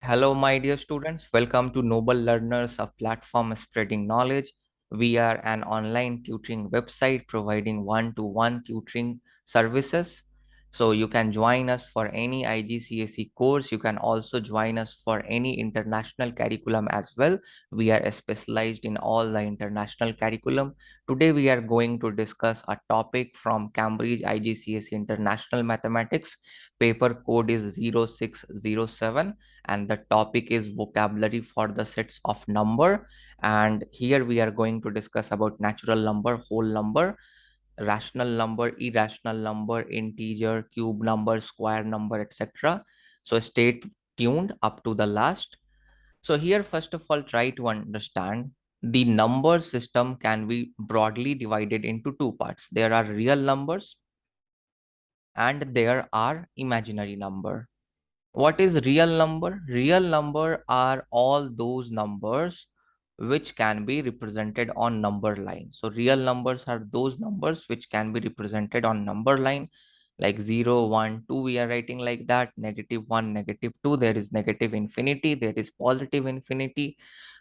Hello, my dear students. Welcome to Noble Learners, a platform spreading knowledge. We are an online tutoring website providing one-to-one tutoring services. So you can join us for any IGCSE course. You can also join us for any international curriculum as well. We are specialized in all the international curriculum. Today we are going to discuss a topic from Cambridge IGCSE International Mathematics. Paper code is 0607 and the topic is vocabulary for the sets of number. And here we are going to discuss about natural number, whole number, rational number, irrational number, integer, cube number, square number, etc. So stay tuned up to the last. So here first of all, try to understand the number system can be broadly divided into two parts. There are real numbers and there are imaginary number. What is real number? Real number are all those numbers which can be represented on number line. So real numbers are those numbers which can be represented on number line, like 0, 1, 2 we are writing like that, -1, -2, there is negative infinity, there is positive infinity.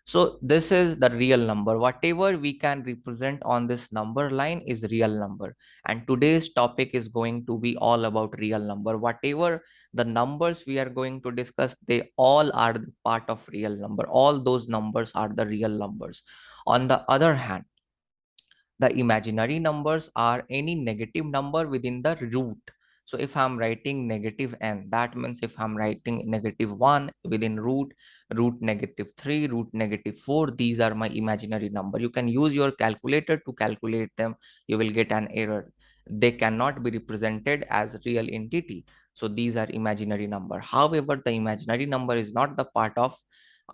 So this is the real number. Whatever we can represent on this number line is real number. And today's topic is going to be all about real number. Whatever the numbers we are going to discuss, they all are the part of real number. All those numbers are the real numbers. On the other hand, the imaginary numbers are any negative number within the root. So if I'm writing negative n, that means if I'm writing -1 within root -3, root -4, these are my imaginary number. You can use your calculator to calculate them. You will get an error. They cannot be represented as real entity. So these are imaginary number. However, the imaginary number is not the part of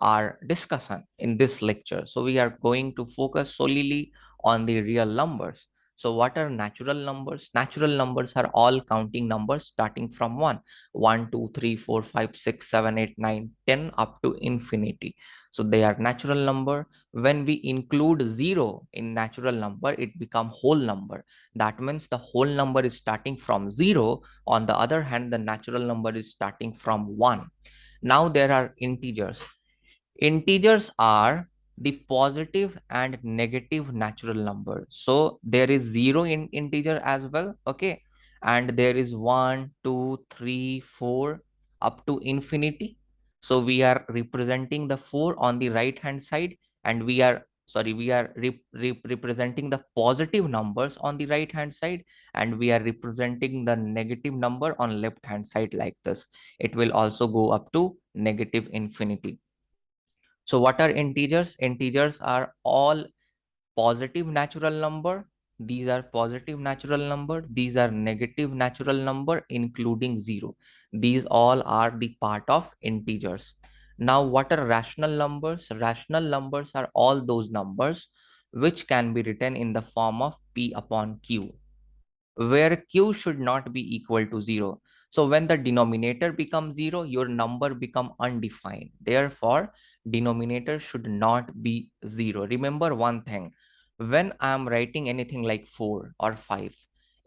our discussion in this lecture. So we are going to focus solely on the real numbers. So what are natural numbers? Natural numbers are all counting numbers starting from 1, 1, 2, 3, 4, 5, 6, 7, 8, 9, 10 up to infinity. So they are natural number. When we include 0 in natural number, it becomes whole number. That means the whole number is starting from 0. On the other hand, the natural number is starting from 1. Now there are integers. Integers are the positive and negative natural number. So there is 0 in integer as well. Okay. And there is 1, 2, 3, 4 up to infinity. So we are representing the 4 on the right hand side, and we are representing the positive numbers on the right hand side, and we are representing the negative number on left hand side like this. It will also go up to negative infinity. So what are integers? Integers are all positive natural number. These are positive natural number. These are negative natural number, including 0. These all are the part of integers. Now, what are rational numbers? Rational numbers are all those numbers which can be written in the form of P upon Q, where q should not be equal to 0. So when the denominator becomes 0, your number become undefined. Therefore, denominator should not be 0. Remember one thing, when I am writing anything like 4 or 5,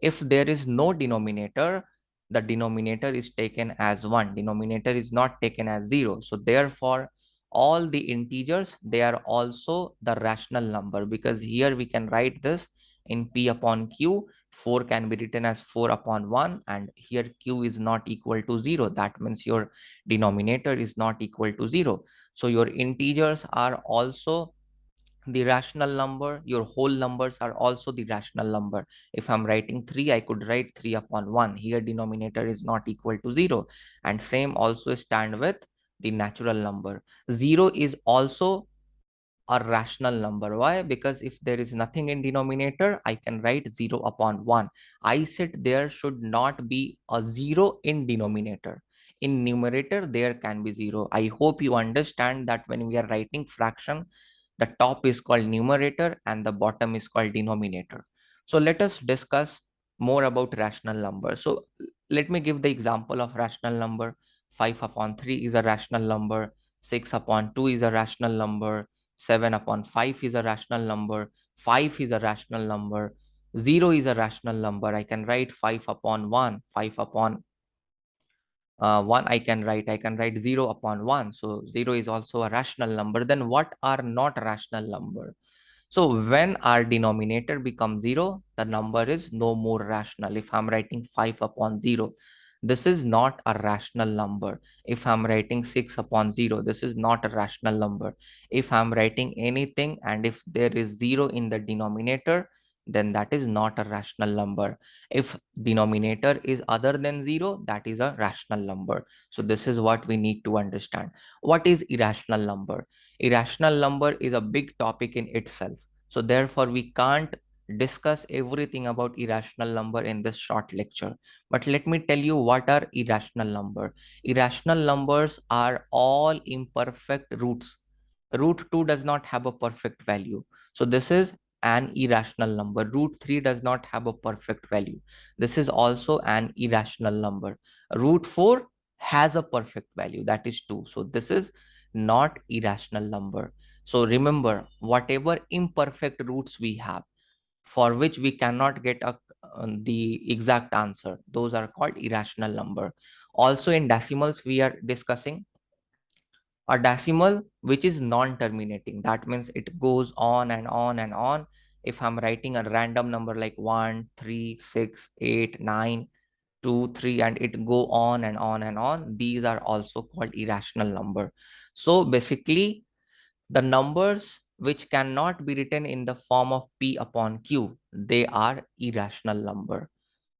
if there is no denominator, the denominator is taken as 1. Denominator is not taken as 0. So therefore, all the integers, they are also the rational number, because here we can write this in P upon Q. 4 can be written as 4 upon 1, and here q is not equal to 0. That means your denominator is not equal to 0. So your integers are also the rational number. Your whole numbers are also the rational number. If I'm writing 3, I could write 3 upon 1. Here denominator is not equal to 0. And same also stand with the natural number. 0 is also a rational number. Why? Because if there is nothing in denominator, I can write 0 upon 1. I said there should not be a 0 in denominator. In numerator, there can be 0. I hope you understand that when we are writing fraction, the top is called numerator and the bottom is called denominator. So let us discuss more about rational number. So let me give the example of rational number. 5 upon 3 is a rational number. 6 upon 2 is a rational number. 7 upon 5 is a rational number. 5 is a rational number. 0 is a rational number. I can write 5 upon 1, 5 upon 1 I can write 0 upon 1. So 0 is also a rational number. Then what are not rational number? So when our denominator becomes 0, the number is no more rational. If I'm writing 5 upon 0, this is not a rational number. If I'm writing 6 upon 0, this is not a rational number. If I'm writing anything and if there is 0 in the denominator, then that is not a rational number. If denominator is other than 0, that is a rational number. So this is what we need to understand. What is irrational number? Irrational number is a big topic in itself. So therefore, we can't discuss everything about irrational number in this short lecture. But let me tell you what are irrational number. Irrational numbers are all imperfect roots. Root 2 does not have a perfect value. So this is an irrational number. Root 3 does not have a perfect value. This is also an irrational number. Root 4 has a perfect value, that is 2. So this is not irrational number. So remember, whatever imperfect roots we have, for which we cannot get the exact answer, those are called irrational number. Also in decimals, we are discussing a decimal which is non-terminating. That means it goes on and on and on. If I'm writing a random number like 1, 3, 6, 8, 9, 2, 3, and it go on and on and on, these are also called irrational number. So basically, the numbers which cannot be written in the form of p upon q, they are irrational number.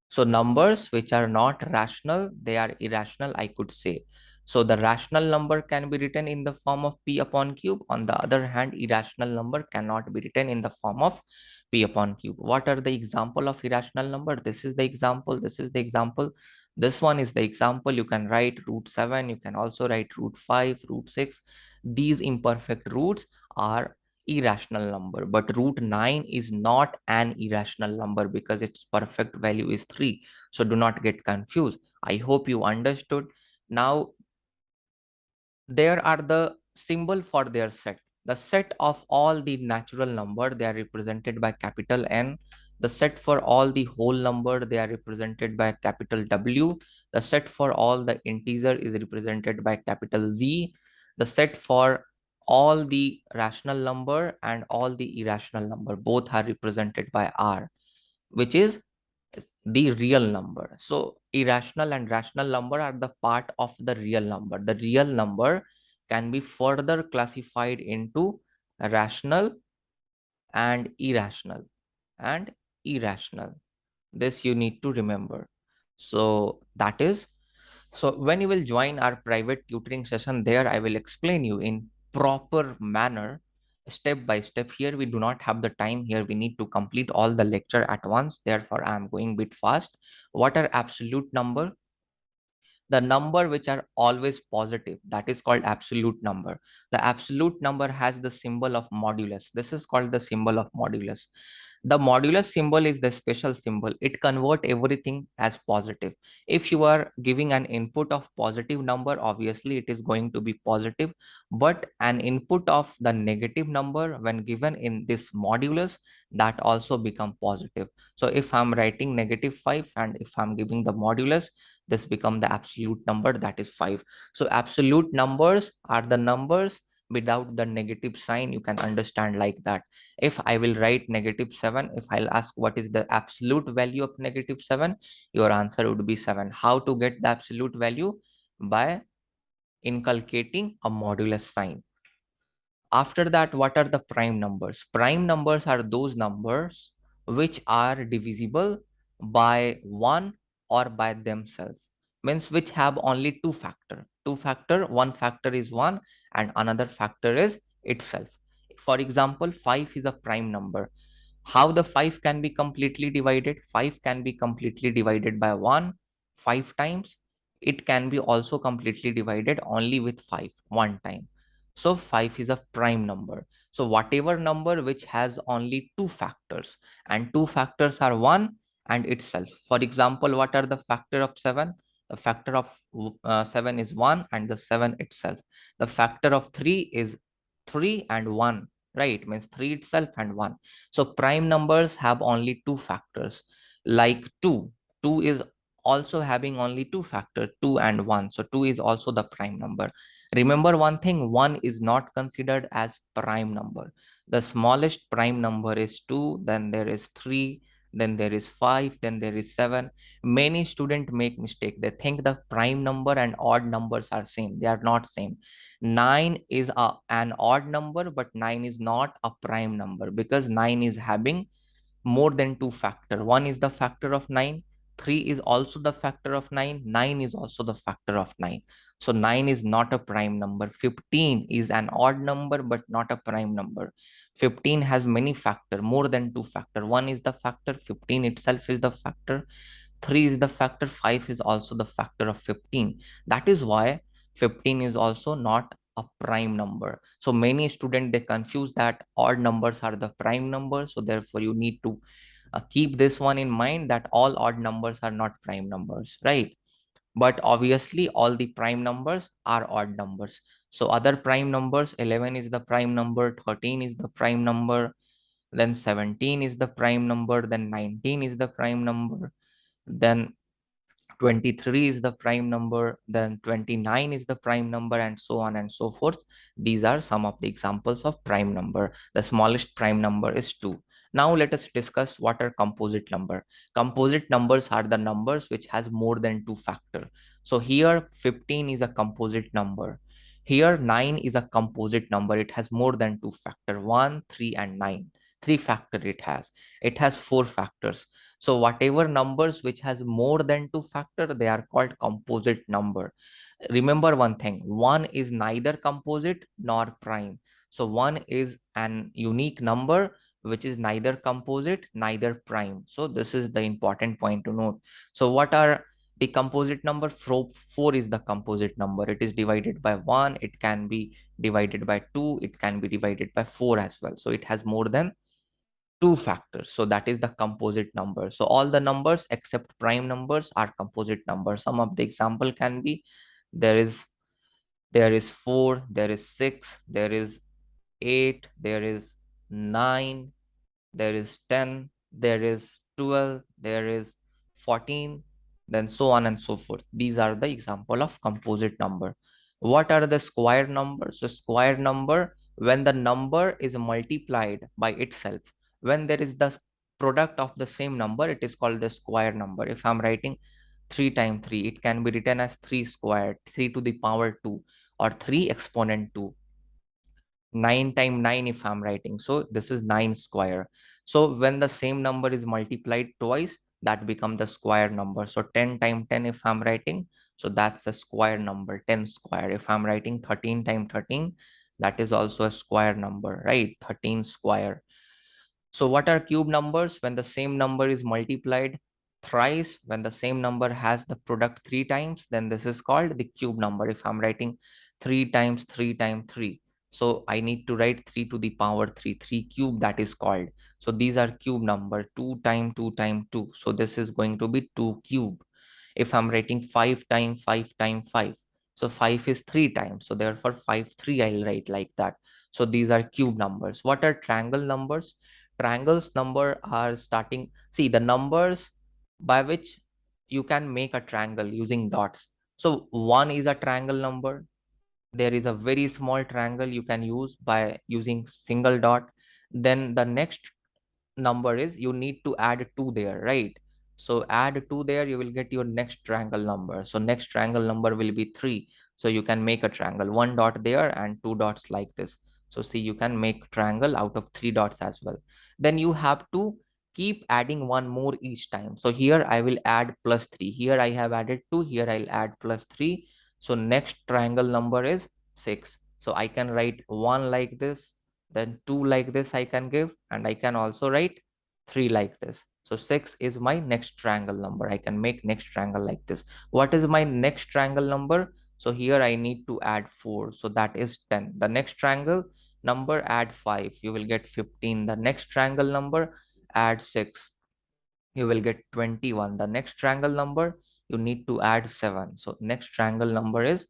So numbers which are not rational, they are irrational, I could say. So the rational number can be written in the form of p upon cube. On the other hand, irrational number cannot be written in the form of p upon cube. What are the example of irrational number? This is the example. This is the example. This one is the example. You can write root 7. You can also write root 5, root 6. These imperfect roots are irrational number, but root 9 is not an irrational number because its perfect value is 3. So do not get confused. I hope you understood. Now there are the symbol for their set. The set of all the natural number, they are represented by capital N. The set for all the whole number, they are represented by capital W. The set for all the integer is represented by capital Z. The set for all the rational number and all the irrational number, both are represented by R, which is the real number. So irrational and rational number are the part of the real number. The real number can be further classified into rational and irrational and irrational. This you need to remember. So that is, so when you will join our private tutoring session, there I will explain you in proper manner, step by step. Here we do not have the time. Here we need to complete all the lecture at once. Therefore, I am going bit fast. What are absolute number? The number which are always positive, that is called absolute number. The absolute number has the symbol of modulus. This is called the symbol of modulus. The modulus symbol is the special symbol. It convert everything as positive. If you are giving an input of positive number, obviously it is going to be positive, but an input of the negative number when given in this modulus, that also become positive. So if I'm writing -5 and if I'm giving the modulus, this become the absolute number, that is 5. So absolute numbers are the numbers without the negative sign. You can understand like that. If I will write -7, if I'll ask what is the absolute value of -7, your answer would be 7. How to get the absolute value? By inculcating a modulus sign. After that, what are the prime numbers? Prime numbers are those numbers which are divisible by 1 or by themselves. Means which have only two factor. Two factor, one factor is 1 and another factor is itself. For example, 5 is a prime number. How the 5 can be completely divided? 5 can be completely divided by 1 5 times. It can be also completely divided only with 5 one time. So 5 is a prime number. So whatever number which has only two factors, and two factors are 1 and itself. For example, what are the factor of 7? The factor of 7 is 1 and the 7 itself. The factor of 3 is 3 and 1, right? Means 3 itself and 1. So prime numbers have only two factors. Like 2. 2 is also having only two factors, 2 and 1. So 2 is also the prime number. Remember one thing, 1 is not considered as prime number. The smallest prime number is 2, then there is 3, then there is 5, then there is 7. Many students make mistake. They think the prime number and odd numbers are same. They are not same. 9 is an odd number, but 9 is not a prime number because 9 is having more than two factor. 1 is the factor of 9, 3 is also the factor of 9, 9 is also the factor of 9. So 9 is not a prime number. 15 is an odd number but not a prime number. 15 has many factor, more than two factor. 1 is the factor, 15 itself is the factor, 3 is the factor, 5 is also the factor of 15. That is why 15 is also not a prime number. So many students, they confuse that odd numbers are the prime number. So therefore you need to keep this one in mind, that all odd numbers are not prime numbers, right? But obviously all the prime numbers are odd numbers. So other prime numbers, 11 is the prime number, 13 is the prime number, then 17 is the prime number, then 19 is the prime number, then 23 is the prime number, then 29 is the prime number, and so on and so forth. These are some of the examples of prime number. The smallest prime number is 2. Now let us discuss what are composite number. Composite numbers are the numbers which has more than two factor. So here 15 is a composite number. Here 9 is a composite number. It has more than two factor, 1, 3 and 9. Three factor it has. It has four factors. So whatever numbers which has more than two factor, they are called composite number. Remember one thing, 1 is neither composite nor prime. So 1 is an unique number which is neither composite, neither prime. So this is the important point to note. So what are the composite number? 4 is the composite number. It is divided by 1. It can be divided by 2. It can be divided by 4 as well. So it has more than two factors. So that is the composite number. So all the numbers except prime numbers are composite numbers. Some of the example can be, there is 4, there is 6, there is 8, there is 9, there is 10, there is 12, there is 14, then so on and so forth. These are the example of composite number. What are the square numbers? So square number, when the number is multiplied by itself, when there is the product of the same number, it is called the square number. If I'm writing 3 times 3, it can be written as 3 squared, 3 to the power 2, or 3 exponent 2. 9 times 9 if I'm writing. So this is 9 square. So when the same number is multiplied twice, that becomes the square number. So 10 times 10 if I'm writing, so that's a square number, 10 square. If I'm writing 13 times 13, that is also a square number, right? 13 square. So what are cube numbers? When the same number is multiplied thrice, when the same number has the product three times, then this is called the cube number. If I'm writing 3 times 3 times 3, so I need to write 3 to the power 3, 3 cube, that is called. So these are cube number. 2 times 2 times 2. So this is going to be 2 cube. If I'm writing 5 times 5 times 5, so 5 is 3 times. So therefore 5 3 I'll write like that. So these are cube numbers. What are triangle numbers? Triangles number are starting, see the numbers by which you can make a triangle using dots. So 1 is a triangle number. There is a very small triangle you can use by using single dot. Then the next number is you need to add 2 there, right? So add 2 there, you will get your next triangle number. So next triangle number will be 3. So you can make a triangle, 1 dot there and 2 dots like this. So see, you can make triangle out of 3 dots as well. Then you have to keep adding one more each time. So here I will add plus 3. Here I have added 2. Here I'll add plus 3. So next triangle number is 6. So I can write 1 like this, then 2 like this I can give, and I can also write 3 like this. So 6 is my next triangle number. I can make next triangle like this. What is my next triangle number? So here I need to add 4. So that is 10. The next triangle number, add 5. You will get 15. The next triangle number, add 6. You will get 21. The next triangle number, you need to add 7. So next triangle number is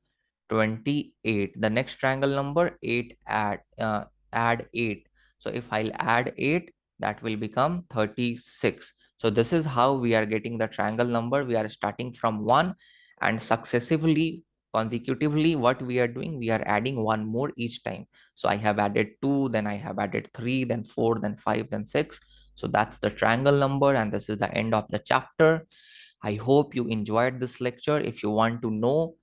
28. The next triangle number, 8, add 8. So if I'll add 8, that will become 36. So this is how we are getting the triangle number. We are starting from 1 and successively, consecutively, what we are doing, we are adding one more each time. So I have added 2, then I have added 3, then 4, then 5, then 6. So that's the triangle number, and this is the end of the chapter. I hope you enjoyed this lecture. If you want to know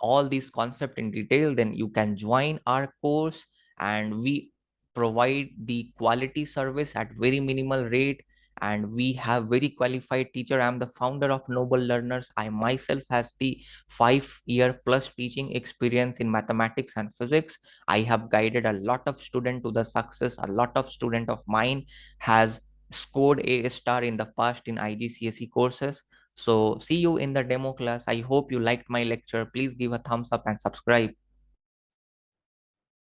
all these concepts in detail, then you can join our course, and we provide the quality service at very minimal rate, and we have very qualified teacher. I'm the founder of Noble Learners. I myself has the 5-year plus teaching experience in mathematics and physics. I have guided a lot of student to the success. A lot of student of mine has scored A star in the past in IGCSE courses. So see you in the demo class. I hope you liked my lecture. Please give a thumbs up and subscribe.